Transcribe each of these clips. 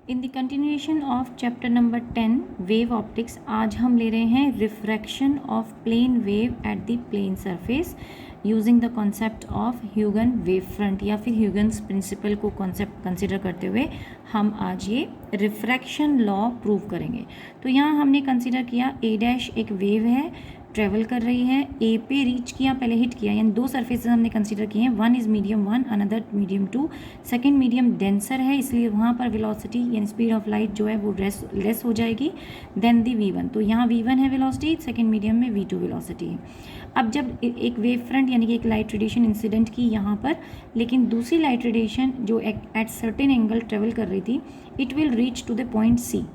In the continuation of chapter number 10 wave optics, आज हम ले रहे हैं refraction of plane wave at the plane surface using the concept of Huygen wave front या फिर Huygens principle को concept consider करते हुए हम आज ये रिफ्रैक्शन लॉ प्रूव करेंगे। तो यहाँ हमने कंसिडर किया ए डैश एक वेव है, ट्रेवल कर रही है, ए पे रीच किया, पहले हिट किया, यानी दो सरफेसेस हमने कंसीडर किए हैं, one is medium 1 another medium 2। Second medium denser है, इसलिए वहाँ पर वेलोसिटी यानी स्पीड ऑफ लाइट जो है वो लेस हो जाएगी देन दी v1। तो यहाँ v1 है वेलोसिटी, सेकंड मीडियम में v2 वेलोसिटी है। अब जब एक वेव फ्रंट यानी कि एक लाइट रेडिएशन इंसिडेंट की यहाँ पर, लेकिन दूसरी लाइट रेडिएशन जो एट सर्टेन एंगल ट्रेवल कर रही थी, it will reach to the point C.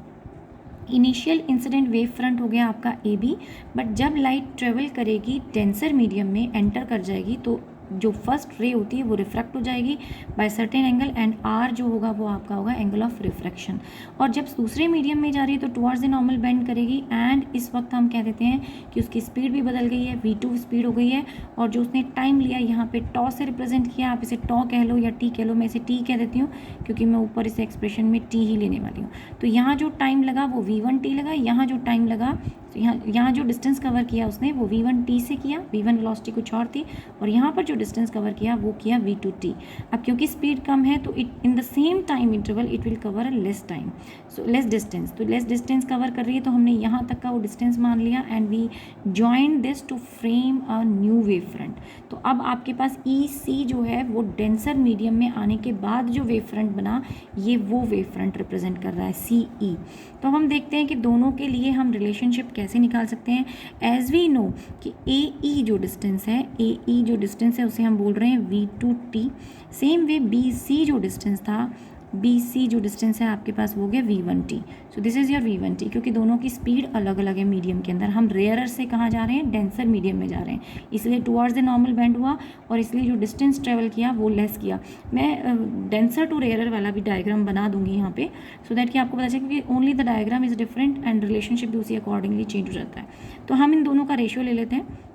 Initial incident wave front हो गया आपका ए बी, बट जब लाइट ट्रेवल करेगी डेंसर मीडियम में एंटर कर जाएगी तो जो फर्स्ट रे होती है वो रिफ्रैक्ट हो जाएगी by certain angle, and R जो होगा वो आपका होगा एंगल ऑफ रिफ्रैक्शन। और जब दूसरे मीडियम में जा रही है तो टुवर्ड्स द नॉर्मल बेंड करेगी, एंड इस वक्त हम कह देते हैं कि उसकी स्पीड भी बदल गई है, v2 स्पीड हो गई है। और जो उसने टाइम लिया यहाँ पे टॉ से रिप्रेजेंट किया, आप इसे टॉ कह लो या टी कह लो, मैं इसे टी कह देती हूँ क्योंकि मैं ऊपर इस एक्सप्रेशन में टी ही लेने वाली हूँ। तो यहाँ जो टाइम लगा वो v1t लगा, यहाँ जो टाइम लगा तो यहाँ जो डिस्टेंस कवर किया उसने वो v1t से किया, v1 वेलोसिटी कुछ और थी, और यहाँ पर जो डिस्टेंस कवर किया वो किया v2t। अब क्योंकि स्पीड कम है तो it in the same time interval it will cover a less time, so less distance. तो लेस डिस्टेंस कवर कर रही है तो हमने यहाँ तक का वो डिस्टेंस मान लिया, and we join this to frame a new wave front. तो अब आपके पास ई सी जो है वो डेंसर मीडियम में आने के बाद जो वेव फ्रंट बना, ये वो वेव फ्रंट रिप्रेजेंट कर रहा है सी ई। तो हम देखते हैं कि दोनों के लिए हम रिलेशनशिप कैसे निकाल सकते हैं। एज वी नो कि ए ई जो डिस्टेंस है, ए ई जो डिस्टेंस है उसे हम बोल रहे हैं v2t। Same way B C जो डिस्टेंस था, बी सी जो डिस्टेंस है आपके पास वो हो गया v1t। So this is your v1t, क्योंकि दोनों की स्पीड अलग अलग है मीडियम के अंदर। हम रेयरर से कहाँ जा रहे हैं, डेंसर मीडियम में जा रहे हैं, इसलिए टुवर्ड्स द नॉर्मल बेंड हुआ, और इसलिए जो डिस्टेंस ट्रेवल किया वो लेस किया। मैं डेंसर टू रेयरर वाला भी डायग्राम बना दूंगी यहाँ पे, सो दैट कि आपको पता चले कि only the diagram is different and relationship भी उसी अकॉर्डिंगली चेंज हो जाता है। तो हम इन दोनों का रेशियो ले लेते हैं।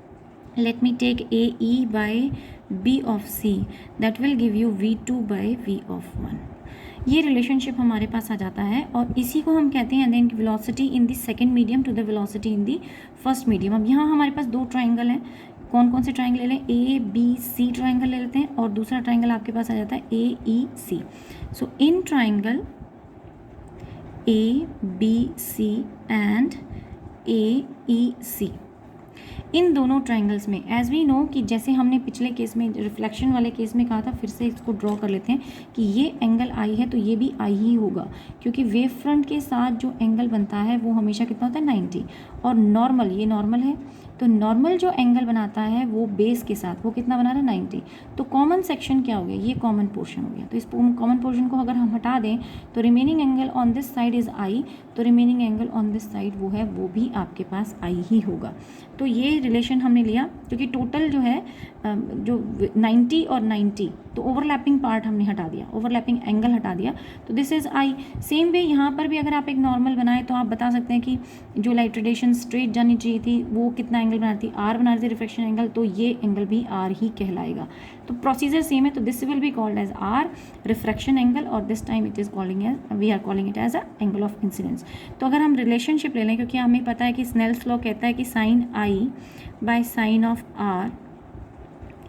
Let me take AE by B of C, that will give you V2 by V of 1। ये रिलेशनशिप हमारे पास आ जाता है, और इसी को हम कहते हैं then velocity in the second medium to the velocity in the first medium. अब यहाँ हमारे पास दो ट्राइंगल हैं, कौन कौन से ट्राइंगल ले लें, ए बी सी ट्राइंगल ले लेते हैं, और दूसरा ट्राइंगल आपके पास आ जाता है A E C. So in triangle A B C and A E C, इन दोनों ट्राइंगल्स में एज वी नो कि जैसे हमने पिछले केस में रिफ्लेक्शन वाले केस में कहा था, फिर से इसको ड्रॉ कर लेते हैं कि ये एंगल आई है तो ये भी आई ही होगा, क्योंकि वेव फ्रंट के साथ जो एंगल बनता है वो हमेशा कितना होता है 90, और नॉर्मल, ये नॉर्मल है तो नॉर्मल जो एंगल बनाता है वो बेस के साथ वो कितना बना रहा है 90। तो कॉमन सेक्शन क्या हो गया, ये कॉमन पोर्शन हो गया। तो इस कॉमन पोर्शन को अगर हम हटा दें तो remaining angle on this side is I, तो remaining angle on this side वो है वो भी आपके पास आई ही होगा। तो ये रिलेशन हमने लिया, क्योंकि टोटल जो है जो 90 और 90, तो ओवरलैपिंग पार्ट हमने हटा दिया, ओवरलैपिंग एंगल हटा दिया, तो this is I. Same way यहाँ पर भी अगर आप एक नॉर्मल बनाए तो आप बता सकते हैं कि जो लाइट रेडिएशन स्ट्रेट जानी चाहिए थी वो कितना एंगल बनाती, आर बना रही थी रिफ्लेक्शन एंगल, तो ये एंगल भी आर ही कहलाएगा। तो प्रोसीजर सेम है, तो this will be called as R refraction angle, और this time it is calling as we are calling it as a angle of incidence. तो अगर हम रिलेशनशिप ले लें, क्योंकि हमें पता है कि स्नेल्स लॉ कहता है कि sine I by sine of R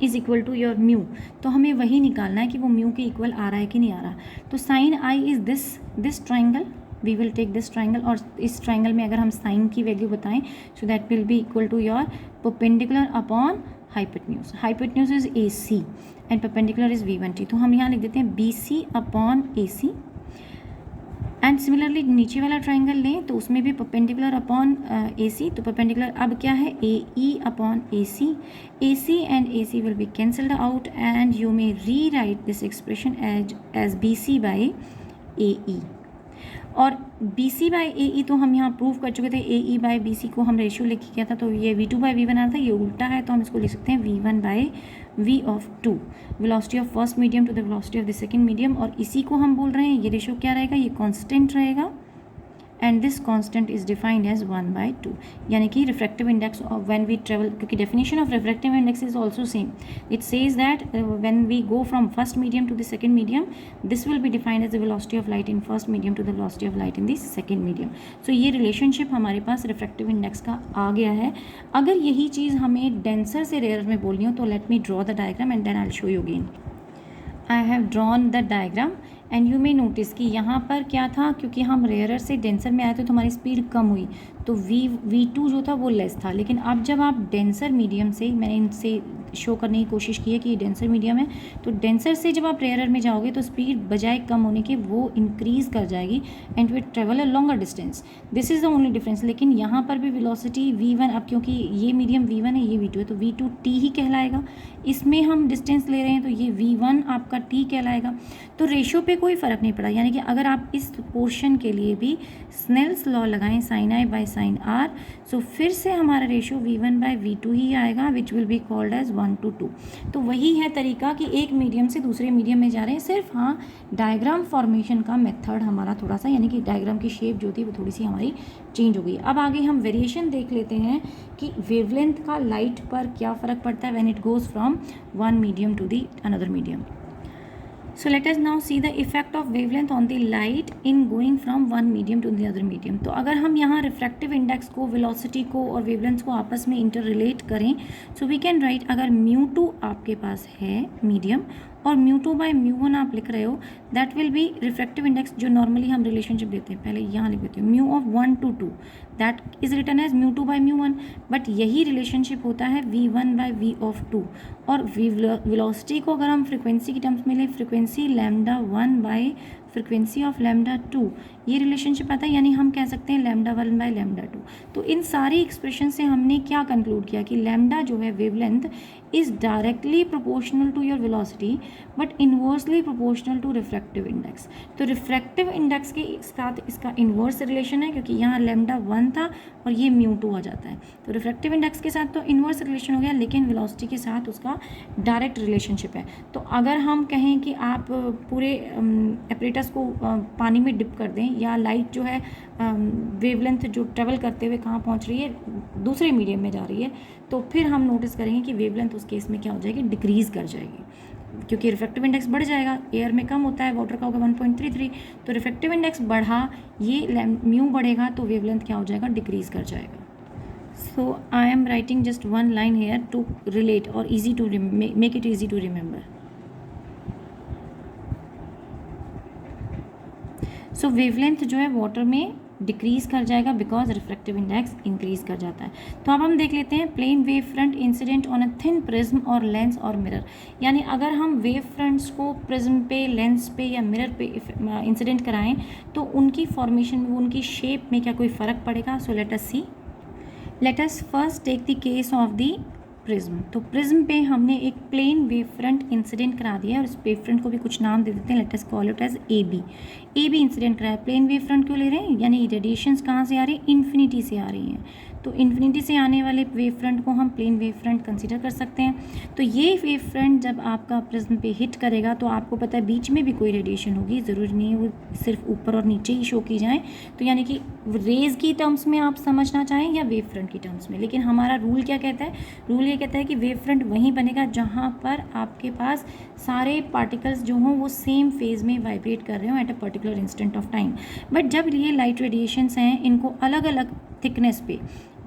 is equal to your mu, तो हमें वही निकालना है कि वो म्यू के इक्वल आ रहा है कि नहीं आ रहा। तो sine I is this triangle, we will take this triangle, और इस ट्राइंगल में अगर हम साइन की वैल्यू बताएं so that will be equal to your perpendicular upon hypotenuse. Hypotenuse is A C and perpendicular is v1t, तो हम यहाँ लिख देते हैं B C upon A C. And similarly नीचे वाला ट्राइंगल लें तो उसमें भी परपेंडिकुलर अपॉन ए सी, तो परपेंडिकुलर अब क्या है A E upon A C and A C will be cancelled out, and you may rewrite this expression as B C by A E. और बी सी बाई ए ई तो हम यहाँ prove कर चुके थे, ए ई बाई बी सी को हम ratio लिख किया था, तो ये V2 बाई V1 आ था, ये उल्टा है तो हम इसको लिख सकते हैं V1 by V of 2, velocity of first medium to the velocity of the second medium. और इसी को हम बोल रहे हैं, ये रेशियो क्या रहेगा, ये कांस्टेंट रहेगा, and this constant is defined as 1/2, यानी कि refractive index when we travel, क्योंकि definition of refractive index is also same. It says that when we go from first medium to the second medium, this will be defined as the velocity of light in first medium to the velocity of light in the second medium. So ये relationship हमारे पास refractive index का आ गया है. अगर यही चीज़ हमें denser से rare में बोलनी हो तो let me draw the diagram and then I will show you again. I have drawn the diagram and you may notice कि यहाँ पर क्या था, क्योंकि हम रेयरर से डेंसर में आए तो हमारी स्पीड कम हुई, तो V2 जो था वो लेस था. लेकिन अब जब आप डेंसर मीडियम से, मैंने इनसे शो करने की कोशिश की है कि ये डेंसर मीडियम है, तो डेंसर से जब आप रेयरर में जाओगे तो स्पीड बजाय कम होने के वो इंक्रीज़ कर जाएगी and will travel a longer distance. This is the only difference. लेकिन यहाँ पर भी वेलोसिटी V1, अब क्योंकि ये मीडियम V1 है, ये V2 है, तो V2T ही कहलाएगा. इसमें हम डिस्टेंस ले रहे हैं तो ये V1 आपका T कहलाएगा. तो रेशो पे कोई फ़र्क नहीं पड़ा, यानी कि अगर आप इस पोर्शन के लिए भी स्नेल्स लॉ लगाएं sin I by sin R, so फिर से हमारा रेशो V1/V2 ही आएगा, which will be called as 1:2. तो वही है तरीका कि एक मीडियम से दूसरे मीडियम में जा रहे हैं, सिर्फ हाँ डायग्राम फॉर्मेशन का मेथड हमारा थोड़ा सा, यानी कि डायग्राम की शेप जो थी वो थोड़ी सी हमारी चेंज हो गई. अब आगे हम वेरिएशन देख लेते हैं कि वेवलेंथ का लाइट पर क्या फ़र्क पड़ता है when it goes from one medium to the another medium. So let us now see the effect of wavelength on the light in going from one medium to the other medium. तो अगर हम यहाँ refractive index को, velocity को और wavelength को आपस में इंटर रिलेट करें, सो वी कैन राइट, अगर μ2 आपके पास है मीडियम और μ2/μ1 आप लिख रहे हो, that will B refractive index जो नॉर्मली हम रिलेशनशिप देते हैं. पहले यहाँ लिख देते हैं μ of 1 to 2, that is written as μ2/μ1. But यही रिलेशनशिप होता है V1/V of 2. और वेलोसिटी को अगर हम फ्रिक्वेंसी की टर्म्स में लें, फ्रिक्वेंसी λ1 बाई फ्रिक्वेंसी ऑफ λ2, ये रिलेशनशिप आता है, यानी हम कह सकते हैं λ1 बाई λ2. तो इन सारी एक्सप्रेशन से हमने क्या कंक्लूड किया कि लैम्डा जो है wavelength is directly proportional to your velocity but inversely proportional to refractive index. तो रिफ्रैक्टिव इंडेक्स के साथ इसका इन्वर्स रिलेशन है, क्योंकि यहाँ λ1 था और ये μ2 आ जाता है. तो रिफ्रैक्टिव इंडेक्स के साथ तो इन्वर्स रिलेशन हो गया, लेकिन वेलोसिटी के साथ उसका डायरेक्ट रिलेशनशिप है. तो अगर हम कहें कि आप पूरे एपरेटस को पानी में डिप कर दें, या लाइट जो है वेवलेंथ जो ट्रेवल करते हुए कहाँ पहुँच रही है, दूसरे मीडियम में जा रही है, तो फिर हम नोटिस करेंगे कि वेवलेंथ उस केस में क्या हो जाएगी, डिक्रीज़ कर जाएगी, क्योंकि रिफ्रैक्टिव इंडेक्स बढ़ जाएगा. एयर में कम होता है, वाटर का होगा 1.33, तो रिफ्रैक्टिव इंडेक्स बढ़ा, ये म्यू बढ़ेगा तो वेवलेंथ क्या हो जाएगा, डिक्रीज़ कर जाएगा. So I am writing just one line here to relate और easy to make it easy to remember. So wavelength जो है वाटर में डिक्रीज़ कर जाएगा बिकॉज रिफ्रैक्टिव इंडेक्स इंक्रीज़ कर जाता है. तो अब हम देख लेते हैं plane wave front incident on a thin prism और लेंस और मिरर. यानी अगर हम वेव फ्रंट्स को प्रिज्म पे, लेंस पे या मिरर पे इंसिडेंट कराएं तो उनकी फॉर्मेशन में, उनकी शेप में क्या कोई फ़र्क पड़ेगा. So let us see. Let us first take the case of the prism. तो प्रिज्म पे हमने एक प्लेन वेव फ्रंट इंसिडेंट करा दिया है और इस वेव फ्रंट को भी कुछ नाम दे देते हैं. Let us call it as AB. AB incident कराया. प्लेन वेव फ्रंट क्यों ले रहे हैं, यानी रेडिएशंस कहाँ से आ रही है, इन्फिनिटी से आ रही हैं. तो इन्फिनिटी से आने वाले वेव फ्रंट को हम प्लेन वेव फ्रंट कंसीडर कर सकते हैं. तो ये वेव फ्रंट जब आपका प्रिज्म पे हिट करेगा तो आपको पता है बीच में भी कोई रेडिएशन होगी, ज़रूरी नहीं है वो सिर्फ ऊपर और नीचे ही शो की जाए. तो यानी कि रेज की टर्म्स में आप समझना चाहें या वेव फ्रंट की टर्म्स में, लेकिन हमारा रूल क्या कहता है, रूल ये कहता है कि वेव फ्रंट वहीं बनेगा जहाँ पर आपके पास सारे पार्टिकल्स जो हों वो सेम फेज़ में वाइब्रेट कर रहे हो at a particular instant of time. But जब ये लाइट रेडिएशंस हैं, इनको अलग अलग थिकनेस पे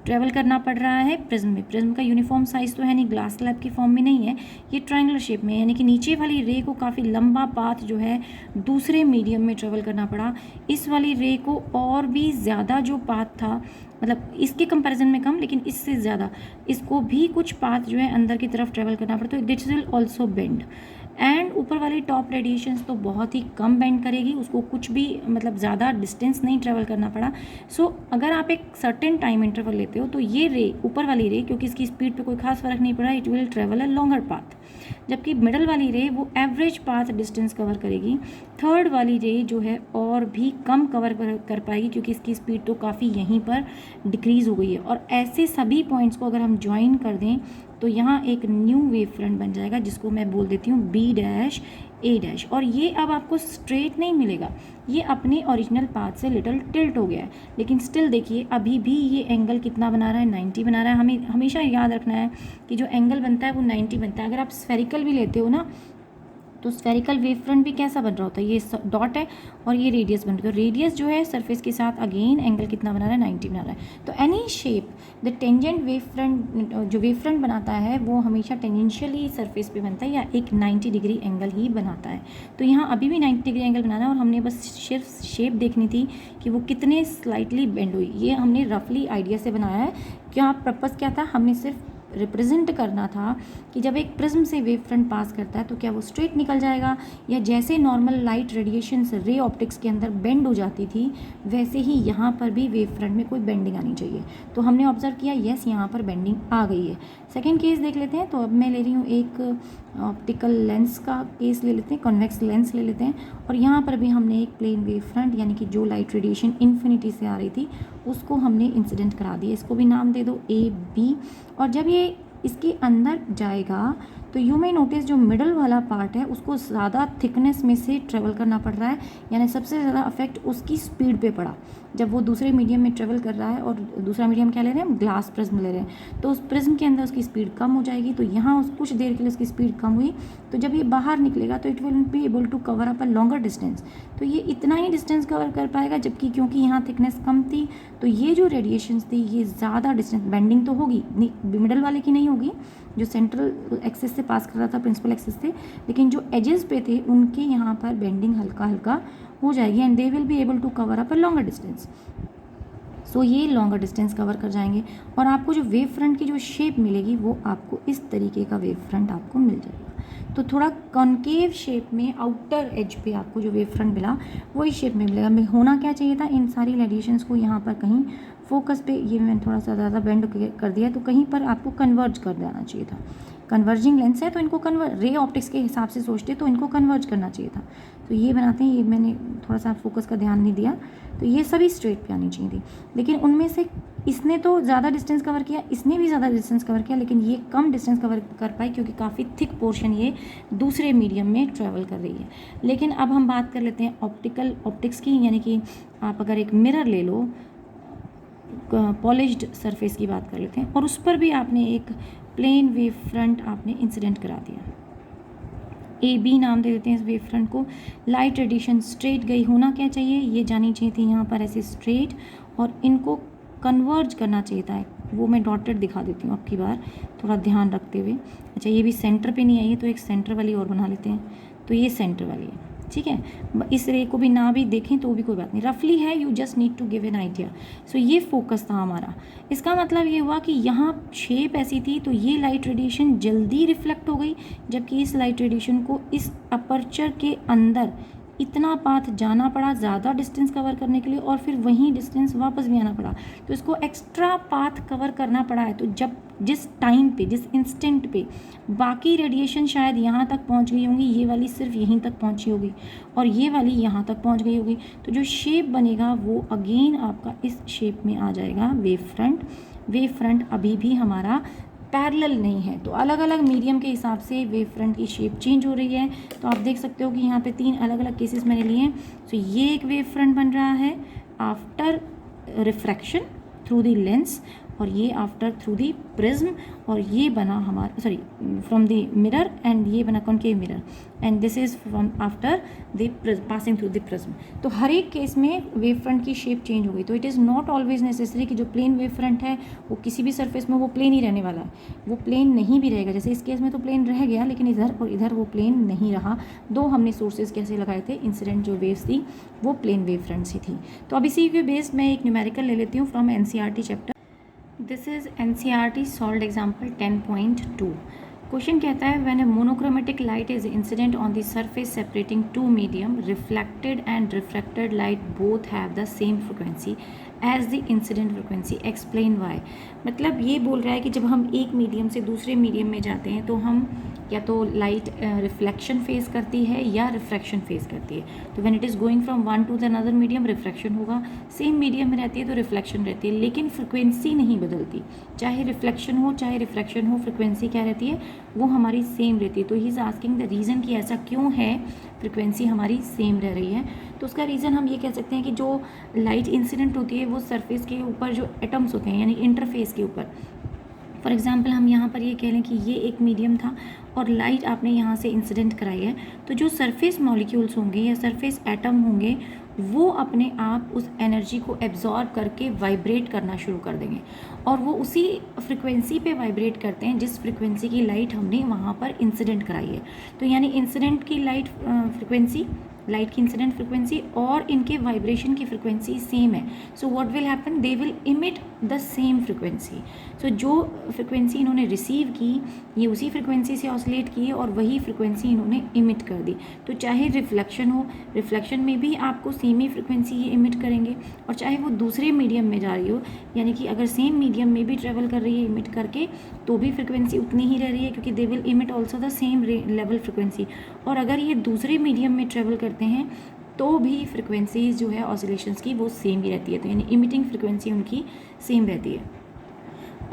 ट्रेवल करना पड़ रहा है प्रिज्म में. प्रिज्म का यूनिफॉर्म साइज़ तो है नहीं, ग्लास स्लैब की फॉर्म में नहीं है, ये ट्रायंगुलर शेप में है, यानी कि नीचे वाली रे को काफ़ी लंबा पाथ जो है दूसरे मीडियम में ट्रेवल करना पड़ा. इस वाली रे को और भी ज़्यादा जो पाथ था, मतलब इसके कंपैरिजन में कम, लेकिन इससे ज़्यादा इसको भी कुछ पाथ जो है अंदर की तरफ ट्रेवल करना पड़ा. तो this will also bend. And ऊपर वाली टॉप रेडिएशंस तो बहुत ही कम बेंड करेगी, उसको कुछ भी मतलब ज़्यादा डिस्टेंस नहीं ट्रेवल करना पड़ा. सो अगर आप एक सर्टेन टाइम इंटरवल लेते हो तो ये रे, ऊपर वाली रे, क्योंकि इसकी स्पीड पे कोई खास फर्क नहीं पड़ा, it will travel a longer path. जबकि मिडल वाली रे वो एवरेज पाथ डिस्टेंस कवर करेगी. थर्ड वाली रे जो है और भी कम कवर कर पाएगी, क्योंकि इसकी स्पीड तो काफ़ी यहीं पर डिक्रीज़ हो गई है. और ऐसे सभी पॉइंट्स को अगर हम ज्वाइन कर दें तो यहाँ एक न्यू वेव फ्रंट बन जाएगा जिसको मैं बोल देती हूँ B डैश A डैश। और ये अब आपको स्ट्रेट नहीं मिलेगा, ये अपने ओरिजिनल पाथ से लिटिल टिल्ट हो गया है, लेकिन स्टिल देखिए अभी भी ये एंगल कितना बना रहा है, 90 बना रहा है। हमें हमेशा याद रखना है कि जो एंगल बनता है वो 90 बनता है। अगर आप स्फेरिकल भी लेते हो ना तो स्फेरिकल वेव फ्रंट भी कैसा बन रहा होता है, ये डॉट है और ये रेडियस बन रही है। तो रेडियस जो है सरफेस के साथ अगेन एंगल कितना बना रहा है, 90 बना रहा है। तो any shape the tangent wave front, जो वेव फ्रंट बनाता है वो हमेशा टेंजेंशियली सरफेस पे बनता है या एक 90 डिग्री एंगल ही बनाता है। तो यहाँ अभी भी 90 डिग्री एंगल बनाना है और हमने बस सिर्फ शेप देखनी थी कि वो कितने स्लाइटली बेंड हुई। ये हमने रफली आइडिया से बनाया है। क्या पर्पस क्या था, हमने सिर्फ रिप्रेजेंट करना था कि जब एक प्रिज्म से वेव फ्रंट पास करता है तो क्या वो स्ट्रेट निकल जाएगा, या जैसे normal light radiation ray optics के अंदर बेंड हो जाती थी वैसे ही यहाँ पर भी वेव फ्रंट में कोई बेंडिंग आनी चाहिए। तो हमने ऑब्जर्व किया, यस यहाँ पर बेंडिंग आ गई है। सेकेंड केस देख लेते हैं। तो अब मैं ले रही हूँ एक ऑप्टिकल लेंस का केस ले लेते हैं, कॉन्वेक्स लेंस ले लेते हैं, और यहाँ पर भी हमने एक प्लेन वेव फ्रंट यानी कि जो लाइट रेडिएशन इन्फिनिटी से आ रही थी उसको हमने इंसिडेंट करा दिया। इसको भी नाम दे दो AB। और जब ये इसके अंदर जाएगा तो यू मे नोटिस जो मिडल वाला पार्ट है उसको ज़्यादा थिकनेस में से ट्रेवल करना पड़ रहा है, यानी सबसे ज़्यादा इफेक्ट उसकी स्पीड पे पड़ा जब वो दूसरे मीडियम में ट्रेवल कर रहा है। और दूसरा मीडियम क्या ले रहे हैं, हम ग्लास प्रिज्म ले रहे हैं। तो उस प्रिज्म के अंदर उसकी स्पीड कम हो जाएगी, तो यहाँ उस कुछ देर के लिए उसकी स्पीड कम हुई, तो जब ये बाहर निकलेगा तो it will be able to cover up a longer distance. तो ये इतना ही डिस्टेंस कवर कर पाएगा, जबकि क्योंकि यहाँ थिकनेस कम थी तो ये जो रेडिएशंस थी ये ज़्यादा डिस्टेंस, बेंडिंग तो होगी मिडल वाले की नहीं होगी जो सेंट्रल एक्सिस से पास कर रहा था, प्रिंसिपल एक्सिस से, लेकिन जो एजेस पे थे उनके यहाँ पर बेंडिंग हल्का हल्का हो जाएगी and they will be able to cover up a longer distance. So ये लॉन्गर डिस्टेंस कवर कर जाएंगे और आपको जो वेव फ्रंट की जो शेप मिलेगी वो आपको इस तरीके का वेव फ्रंट आपको मिल जाएगा। तो थोड़ा कॉन्केव शेप में आउटर एज पे आपको जो वेव फ्रंट मिला वही शेप में मिलेगा। होना क्या चाहिए था, इन सारी रेडिएशंस को यहाँ पर कहीं फोकस पे, ये मैंने थोड़ा सा ज़्यादा बेंड कर दिया, तो कहीं पर आपको कन्वर्ज कर देना चाहिए था। कन्वर्जिंग लेंस है तो इनको रे ऑप्टिक्स के हिसाब से सोचते तो इनको कन्वर्ज करना चाहिए था। तो ये बनाते हैं, ये मैंने थोड़ा सा फोकस का ध्यान नहीं दिया, तो ये सभी स्ट्रेट पे आनी चाहिए थी। लेकिन उनमें से इसने तो ज़्यादा डिस्टेंस कवर किया, इसने भी ज़्यादा डिस्टेंस कवर किया, लेकिन ये कम डिस्टेंस कवर कर पाई क्योंकि काफ़ी थिक पोर्शन ये दूसरे मीडियम में ट्रैवल कर रही है। लेकिन अब हम बात कर लेते हैं ऑप्टिक्स की, यानी कि आप अगर एक मिरर ले लो, पॉलिश्ड सरफेस की बात कर लेते हैं, और उस पर भी आपने एक प्लेन वेव फ्रंट आपने इंसिडेंट करा दिया। AB नाम दे देते हैं इस वेव फ्रंट को। लाइट रेडिएशन स्ट्रेट गई, होना क्या चाहिए, ये जानी चाहिए थी यहाँ पर ऐसे स्ट्रेट, और इनको कन्वर्ज करना चाहिए था। वो मैं डॉटेड दिखा देती हूँ आपकी बार, थोड़ा ध्यान रखते हुए। अच्छा, ये भी सेंटर पे नहीं आई है तो एक सेंटर वाली और बना लेते हैं। तो ये सेंटर वाली है, ठीक है। इस रे को भी ना भी देखें तो भी कोई बात नहीं, रफली है, you just need to give an idea. So ये फोकस था हमारा। इसका मतलब ये हुआ कि यहाँ शेप ऐसी थी तो ये लाइट रेडिएशन जल्दी रिफ्लेक्ट हो गई, जबकि इस लाइट रेडिएशन को इस अपर्चर के अंदर इतना पाथ जाना पड़ा ज़्यादा डिस्टेंस कवर करने के लिए, और फिर वहीं डिस्टेंस वापस भी आना पड़ा, तो इसको एक्स्ट्रा पाथ कवर करना पड़ा है। तो जब जिस टाइम पे, जिस इंस्टेंट पे बाकी रेडिएशन शायद यहाँ तक पहुँच गई होंगी, ये वाली सिर्फ यहीं तक पहुँची होगी और ये वाली यहाँ तक पहुँच गई होगी, तो जो शेप बनेगा वो अगेन आपका इस शेप में आ जाएगा वेव फ्रंट। वेव फ्रंट अभी भी हमारा पैरेलल नहीं है, तो अलग अलग मीडियम के हिसाब से वेव फ्रंट की शेप चेंज हो रही है। तो आप देख सकते हो कि यहाँ पे 3 अलग अलग केसेस मैंने लिए हैं। सो ये एक वेव फ्रंट बन रहा है after refraction through the lens, और ये आफ्टर थ्रू दी प्रिज्म, और ये बना हमारा फ्रॉम द मिरर, एंड ये बना concave mirror, and this is from after the passing through the prism. तो हर एक केस में वेव फ्रंट की शेप चेंज हो गई। तो it is not always necessary कि जो प्लेन वेव फ्रंट है वो किसी भी सरफेस में वो प्लेन ही रहने वाला है, वो प्लेन नहीं भी रहेगा। जैसे इस केस में तो प्लेन रह गया, लेकिन इधर और इधर वो प्लेन नहीं रहा। दो हमने सोर्सेज कैसे लगाए थे, इंसिडेंट जो वेव्स थी वो प्लेन वेव फ्रंट सी थी। तो अब इसी के बेस्ड मैं एक न्यूमेरिकल ले लेती हूँ from NCERT chapter. This is NCERT solved example 10.2. Question कहता है when a monochromatic light is incident on the surface separating two medium, reflected and refracted light both have the same frequency as the incident frequency, explain why. मतलब ये बोल रहा है कि जब हम एक मीडियम से दूसरे मीडियम में जाते हैं तो हम या तो लाइट रिफ्लेक्शन फेस करती है या रिफ्रैक्शन फेस करती है। तो when it is going from one two the another medium refraction होगा, सेम मीडियम में रहती है तो रिफ्लेक्शन रहती है, लेकिन फ्रिक्वेंसी नहीं बदलती। चाहे रिफ्लेक्शन हो चाहे रिफ्रैक्शन हो, फ्रिक्वेंसी क्या रहती है, वो हमारी सेम रहती है। तो he is asking the reason कि ऐसा क्यों है, फ्रिक्वेंसी हमारी सेम रह रही है। तो उसका रीज़न हम ये कह सकते हैं कि जो लाइट इंसिडेंट होती है वो सरफेस के ऊपर जो एटम्स होते हैं यानी इंटरफेस के ऊपर, फॉर एग्जाम्पल हम यहाँ पर ये कह लें कि ये एक मीडियम था और लाइट आपने यहाँ से इंसिडेंट कराई है, तो जो सरफेस मॉलिक्यूल्स होंगे या सरफेस एटम होंगे वो अपने आप उस एनर्जी को एब्जॉर्ब करके वाइब्रेट करना शुरू कर देंगे और वो उसी फ्रिक्वेंसी पे वाइब्रेट करते हैं जिस फ्रिक्वेंसी की लाइट हमने वहाँ पर इंसिडेंट कराई है। तो यानी इंसिडेंट की लाइट फ्रिक्वेंसी, लाइट की इंसिडेंट फ्रिक्वेंसी और इनके वाइब्रेशन की फ्रिक्वेंसी सेम है। So what will happen, they will emit the same frequency. So जो फ्रिक्वेंसी इन्होंने रिसीव की ये उसी फ्रिक्वेंसी से ऑसिलेट की और वही फ्रिक्वेंसी इन्होंने इमिट कर दी। तो चाहे रिफ्लेक्शन हो, रिफ्लेक्शन में भी आपको सेम ही फ्रिक्वेंसी ये इमिट करेंगे, और चाहे वो दूसरे मीडियम में जा रही हो, यानी कि अगर सेम मीडियम में भी ट्रेवल कर रही है इमिट करके तो भी फ्रिक्वेंसी उतनी ही रह रही है, क्योंकि दे will emit also the same level frequency. और अगर ये दूसरे मीडियम में ट्रेवल करते हैं तो भी फ्रिक्वेंसीज जो है ऑसिलेशंस की वो सेम ही रहती है। तो यानी इमिटिंग फ्रिक्वेंसी उनकी सेम रहती है।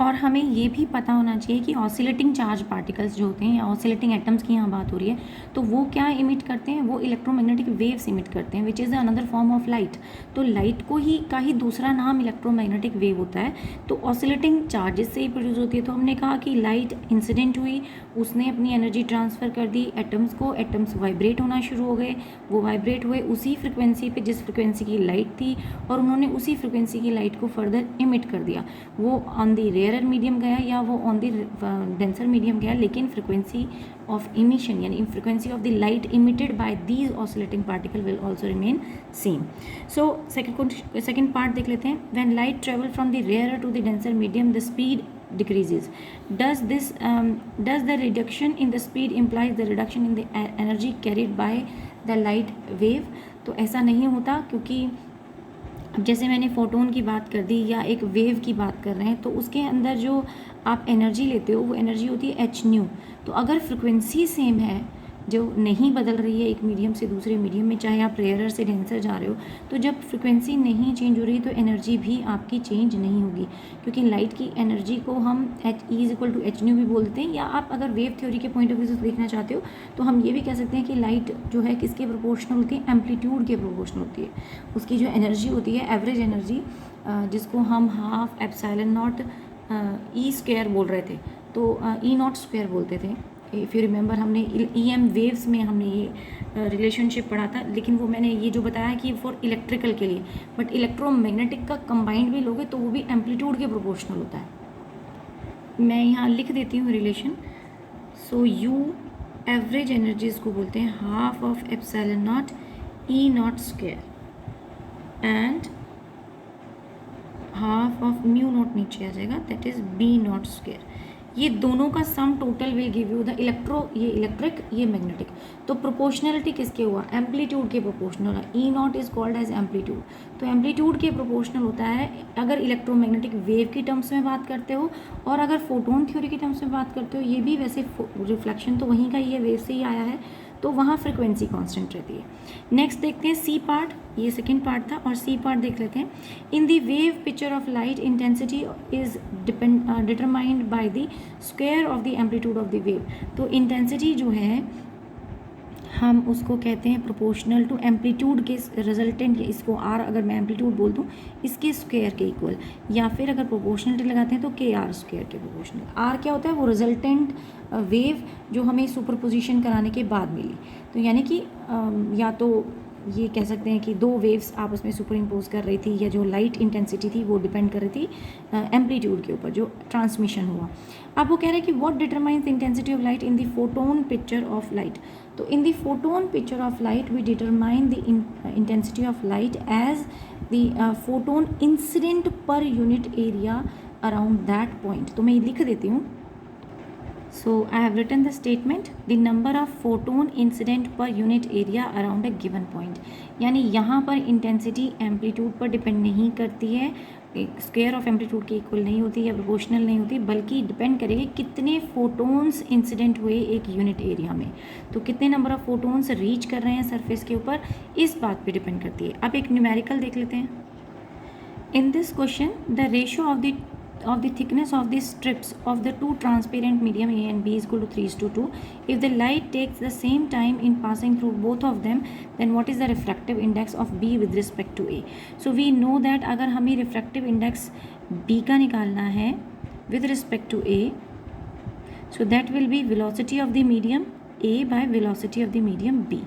और हमें ये भी पता होना चाहिए कि ऑसिलेटिंग चार्ज पार्टिकल्स जो होते हैं या ऑसिलेटिंग एटम्स की यहाँ बात हो रही है, तो वो क्या इमिट करते हैं, वो इलेक्ट्रोमैग्नेटिक वेव्स इमिट करते हैं, which is another form of light. तो लाइट को ही का ही दूसरा नाम इलेक्ट्रोमैग्नेटिक वेव होता है। तो ऑसिलेटिंग चार्जेस से ही प्रोड्यूस होती है। तो हमने कहा कि लाइट इंसिडेंट हुई, उसने अपनी एनर्जी ट्रांसफ़र कर दी एटम्स को, एटम्स वाइब्रेट होना शुरू हो गए, वो वाइब्रेट हुए उसी फ्रिक्वेंसी पे जिस फ्रिक्वेंसी की लाइट थी, और उन्होंने उसी फ्रिक्वेंसी की लाइट को फर्दर इमिट कर दिया। वो ऑन दी रेयरर मीडियम गया या वो ऑन दी डेंसर मीडियम गया, लेकिन फ्रिक्वेंसी ऑफ इमिशन यानी frequency of the light emitted by these oscillating particle will also remain same. So second part देख लेते हैं। When light travel from the rarer to the denser medium the speed decreases. Does the reduction in the speed implies the reduction in the energy carried by the light wave? तो ऐसा नहीं होता, क्योंकि जैसे मैंने फोटोन की बात कर दी या एक वेव की बात कर रहे हैं, तो उसके अंदर जो आप एनर्जी लेते हो वो एनर्जी होती है एच न्यू। तो अगर फ्रिक्वेंसी सेम है जो नहीं बदल रही है एक मीडियम से दूसरे मीडियम में, चाहे आप रेयरर से डेंसर जा रहे हो, तो जब फ्रिक्वेंसी नहीं चेंज हो रही तो एनर्जी भी आपकी चेंज नहीं होगी, क्योंकि लाइट की एनर्जी को हम H=H भी बोलते हैं। या आप अगर वेव थ्योरी के पॉइंट ऑफ व्यू से देखना चाहते हो तो हम ये भी कह सकते हैं कि लाइट जो है किसके प्रोपोर्शनल होती है, एम्पलीट्यूड के प्रोपोर्शनल होती है। उसकी जो एनर्जी होती है एवरेज एनर्जी, जिसको हम half epsilon not E square बोल रहे थे, तो ई नॉट स्क्वायर बोलते थे। इफ़ यू रिमेंबर हमने EM वेव्स में हमने ये रिलेशनशिप पढ़ा था, लेकिन वो मैंने ये जो बताया कि फॉर इलेक्ट्रिकल के लिए, बट इलेक्ट्रोमैग्नेटिक का कंबाइंड भी लोगे तो वो भी एम्पलीट्यूड के प्रोपोर्शनल होता है। मैं यहाँ लिख देती हूँ relation. So you average energies को बोलते हैं half of epsilon not E not square and half of mu not नीचे आ जाएगा, that is B not square. ये दोनों का sum total will give you the ये इलेक्ट्रिक ये मैग्नेटिक। तो प्रोपोर्शनलिटी किसके हुआ, एम्पलीट्यूड के प्रोपोर्शनल है। E not is called as amplitude. तो एम्पलीट्यूड के प्रोपोर्शनल होता है अगर इलेक्ट्रोमैग्नेटिक वेव की टर्म्स में बात करते हो, और अगर फोटोन थ्योरी की टर्म्स में बात करते हो, ये भी वैसे रिफ्लेक्शन तो वहीं का ही है, वेव से ही आया है, तो वहाँ फ्रिक्वेंसी कांस्टेंट रहती है। नेक्स्ट देखते हैं सी पार्ट, ये सेकेंड पार्ट था, और सी पार्ट देख लेते हैं। In the wave picture of light intensity is determined by the square of the amplitude of the wave. तो इंटेंसिटी जो है हम उसको कहते हैं प्रोपोर्शनल टू एम्पलीट्यूड के रिजल्टेंट, या इसको आर अगर मैं एम्पलीट्यूड बोल दूँ इसके स्क्वायर के इक्वल, या फिर अगर प्रोपोर्शनलिटी लगाते हैं तो के आर स्क्वायर के प्रोपोर्शनल। आर क्या होता है, वो रिजल्टेंट वेव जो हमें सुपरपोजिशन कराने के बाद मिली। तो यानी कि या तो ये कह सकते हैं कि दो वेव्स आपस में सुपर इम्पोज कर रही थी, या जो लाइट इंटेंसिटी थी वो डिपेंड कर रही थी एम्पलीट्यूड के ऊपर जो ट्रांसमिशन हुआ। अब वो कह रहे हैं कि what determines the intensity of light in the photon picture of light. तो in the photon picture of light we determine the intensity of light as the photon incident per unit area around that point. तो मैं लिख देती हूँ। So I have written the statement, the number of photon incident per unit area around a given point. यानी यहाँ पर intensity amplitude पर depend नहीं करती है, स्क्वायर ऑफ एम्पलीट्यूड के इक्वल नहीं होती या प्रोपोर्शनल नहीं होती, बल्कि डिपेंड करेगी कितने फोटोन्स इंसिडेंट हुए एक यूनिट एरिया में, तो कितने नंबर ऑफ फोटोन्स रीच कर रहे हैं सरफेस के ऊपर, इस बात पे डिपेंड करती है. अब एक न्यूमेरिकल देख लेते हैं. In this question, the ratio of the thickness of the strips of the two transparent medium A and B is equal to 3:2. If the light takes the same time in passing through both of them, then what is the refractive index of B with respect to A? So we know that अगर हमें refractive index B का निकालना है with respect to A, so that will be velocity of the medium A by velocity of the medium B.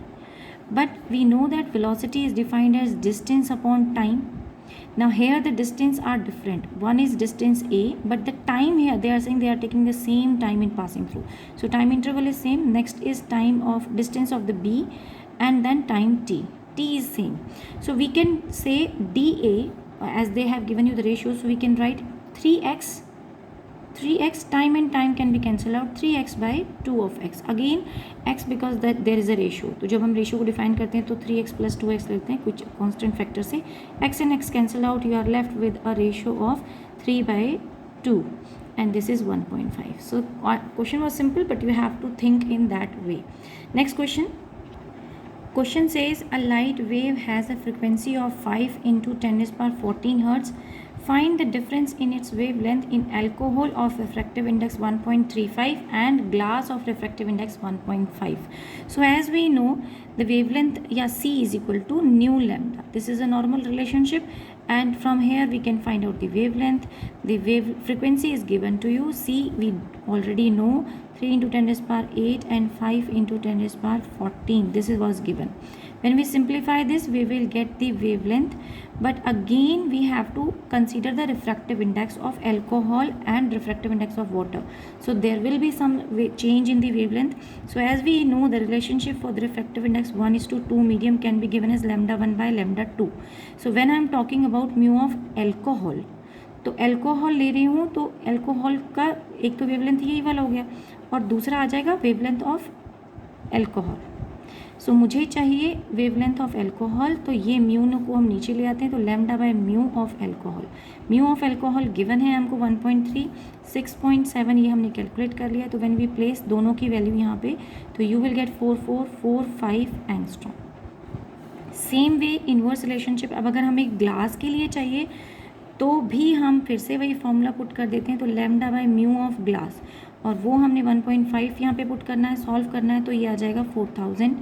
But we know that velocity is defined as distance upon time. Now here the distance are different. One is distance A, but the time here they are saying they are taking the same time in passing through. So time interval is same. Next is time of distance of the B, and then time t. T is same. So we can say dA as they have given you the ratio. So we can write 3x time and time can be cancelled out, 3x by 2 of x. Again x because that there is a ratio. तो जब हम ratio को define करते हैं तो 3x plus 2x लेते हैं कुछ कांस्टेंट फैक्टर से. x and x cancel out, you are left with a ratio of 3 by 2 and this is 1.5. So question was simple but you have to think in that way. Next question. Question says a light wave has a frequency of 5 into 10 raised power 14 hertz. Find the difference in its wavelength in alcohol of refractive index 1.35 and glass of refractive index 1.5. So as we know, the wavelength C is equal to nu lambda. This is a normal relationship, and from here we can find out the wavelength. The wave frequency is given to you. C we already know, 3 into 10 raised power 8 and 5 into 10 raised power 14. This was given. When we simplify this, we will get the wavelength, but again we have to consider the refractive index of alcohol and refractive index of water. So there will be some change in the wavelength. So as we know, the relationship for the refractive index 1:2 medium can be given as lambda 1 by lambda 2. So when I am talking about mu of alcohol, तो alcohol ले रही हूँ तो alcohol का एक तो wavelength यही वाला हो गया और दूसरा आ जाएगा वेवलेंथ ऑफ एल्कोहल. सो मुझे चाहिए वेवलेंथ ऑफ एल्कोहल, तो ये म्यू को हम नीचे ले आते हैं तो lambda by mu of alcohol. Mu of alcohol given है हमको 1.3, 6.7 ये हमने कैलकुलेट कर लिया. तो व्हेन वी प्लेस दोनों की वैल्यू यहाँ पे तो you will get 4445 angstrom. Same way inverse relationship अब अगर हमें ग्लास के लिए चाहिए तो भी हम फिर से वही फॉर्मूला पुट कर देते हैं. तो lambda by mu of glass और वो हमने 1.5 यहाँ पे पुट करना है, सॉल्व करना है, तो ये आ जाएगा 4000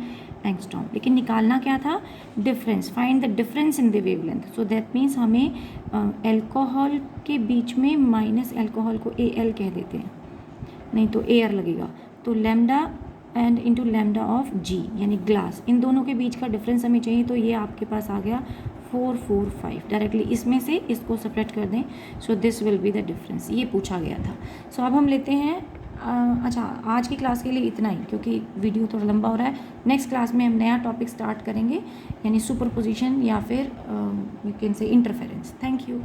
एंगस्ट्रॉम. लेकिन निकालना क्या था, difference. Find the difference in the wavelength. So that means हमें एल्कोहल के बीच में माइनस एल्कोहल को AL कह देते हैं, नहीं तो एयर लगेगा. तो lambda and into lambda of G यानी ग्लास, इन दोनों के बीच का डिफरेंस हमें चाहिए. तो ये आपके पास आ गया 445. डायरेक्टली इसमें से इसको सेपरेट कर दें. So this will be the difference. ये पूछा गया था. सो अब हम लेते हैं अच्छा आज की क्लास के लिए इतना ही, क्योंकि वीडियो थोड़ा लंबा हो रहा है. नेक्स्ट क्लास में हम नया टॉपिक स्टार्ट करेंगे, यानी सुपरपोजिशन या फिर you can say interference. Thank you.